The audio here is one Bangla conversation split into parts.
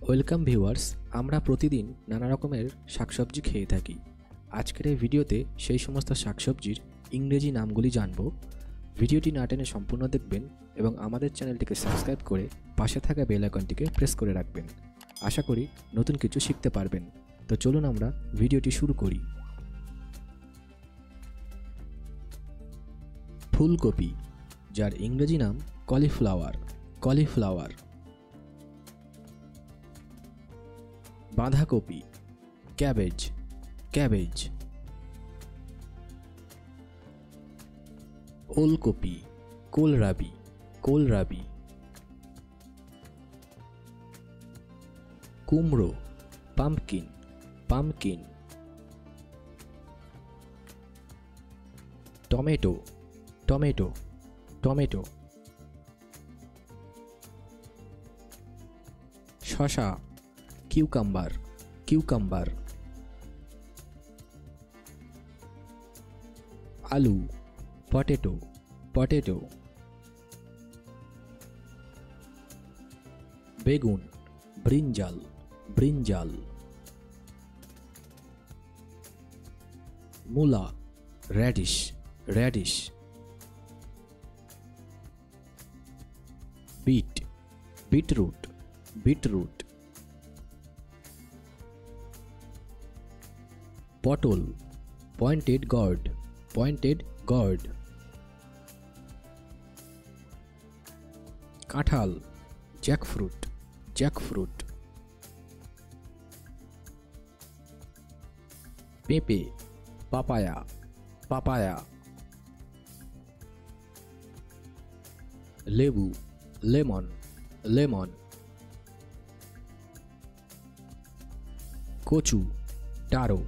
ওয়েলকাম ভিউয়ার্স, আমরা প্রতিদিন নানা রকমের শাকসবজি খেয়ে থাকি। আজকের এই ভিডিওতে সেই সমস্ত শাকসবজির ইংরেজি নামগুলি জানব। ভিডিওটি না টেনে সম্পূর্ণ দেখবেন এবং আমাদের চ্যানেলটিকে সাবস্ক্রাইব করে পাশে থাকা বেল আইকনটিকে প্রেস করে রাখবেন। আশা করি নতুন কিছু শিখতে পারবেন। তো চলুন আমরা ভিডিওটি শুরু করি। ফুলকপি, যার ইংরেজি নাম কলিফ্লাওয়ার। বাঁধাকপি, ক্যাবেজ। ওলকপি, কোলরাবি। কুমড়ো, পাম্পকিন। টমেটো। শসা, কিউকাম্বার। আলু, পটেটো। বেগুন, ব্রিঞ্জাল। মূলা, র্যাডিশ। বিটরুট। পটল, পয়েন্টেড গর্ড। কাঁঠাল, জ্যাকফ্রুট। পেঁপে, পাপায়া। লেবু, লেমন। কচু, টারো।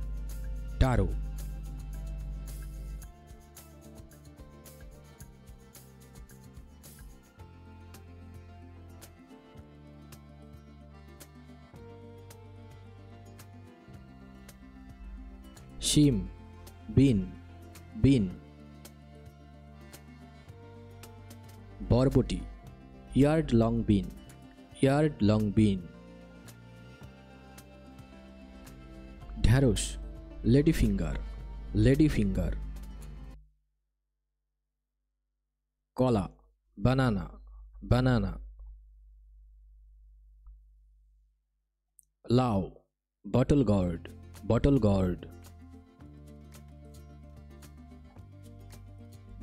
শিম, বিন। বরবটি, ইয়ার্ড লং বিন। ঢ্যাঁড়স, লেডি ফিঙ্গার। কলা, বানানা। লাউ, বটল গর্ড।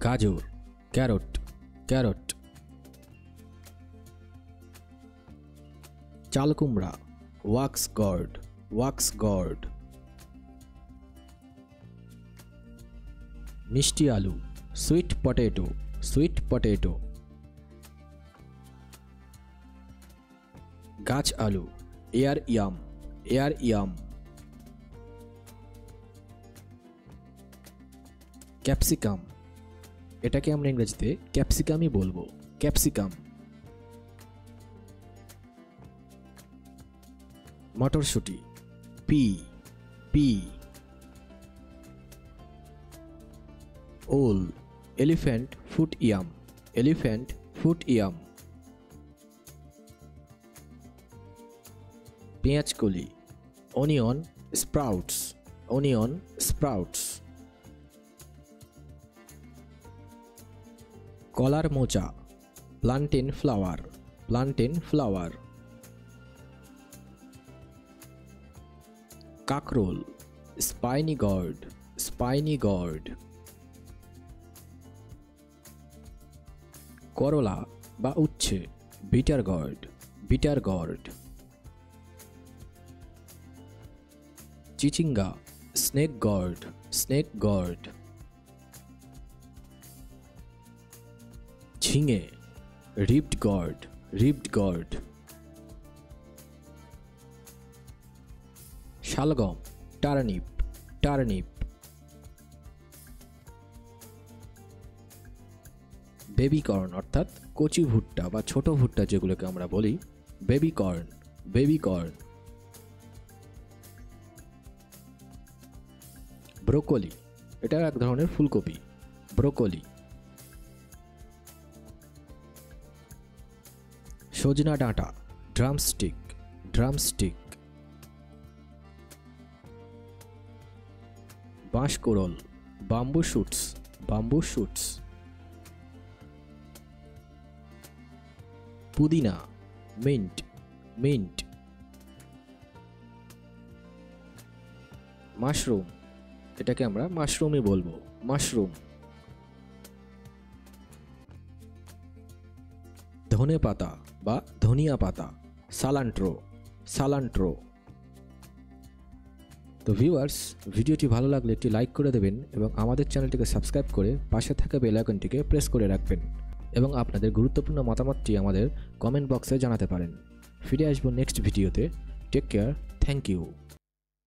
গাজর, ক্যারট। চালকুমড়া, ওয়াক্স গর্ড। মিষ্টি আলু, সুইট পটেটো। গাছ আলু, এয়ার ইয়াম। ক্যাপসিকাম, এটাকে আমরা ইংরেজিতে ক্যাপসিকামই বলবো, ক্যাপসিকাম। মটরশুঁটি, পি। ওল, এলিফ্যান্ট ফুট ইয়াম। পেঁয়াজকলি, অনিয়ন স্প্রাউটস। কলার মোচা, প্লান্টেন ফ্লাওয়ার। কাকরোল, স্পাইনি গর্ড। করলা বা উচ্ছে, বিটার গর্ড। চিচিঙ্গা, স্নেক গর্ড। ঝিঙে, রিবড গর্ড। শালগম, টার্নিপ। বেবি কর্ন, অর্থাৎ কচি ভুট্টা বা ছোট ভুট্টা যেগুলোকে আমরা বলি, বেবি কর্ন। ব্রোকলি, এটা এক ধরনের ফুলকপি, ব্রোকলি। সজনা ডাঁটা, ড্রামস্টিক, ড্রামস্টিক, বাঁশকোড়ল, বাম্বু শুটস, পুদিনা, মিন্ট, মাশরুম, এটাকে আমরা মাশরুমই বলবো, মাশরুম। ধনে পাতা বা ধনিয়া পাতা, সালান্ট্রো। তো ভিউয়ার্স, ভিডিওটি ভালো লাগলে একটি লাইক করে দেবেন এবং আমাদের চ্যানেলটিকে সাবস্ক্রাইব করে পাশে থাকা বেল আইকনটিকে প্রেস করে রাখবেন এবং আপনাদের গুরুত্বপূর্ণ মতামতটি আমাদের কমেন্ট বক্সে জানাতে পারেন। ফিরে আসবো নেক্সট ভিডিওতে। Take care, thank you.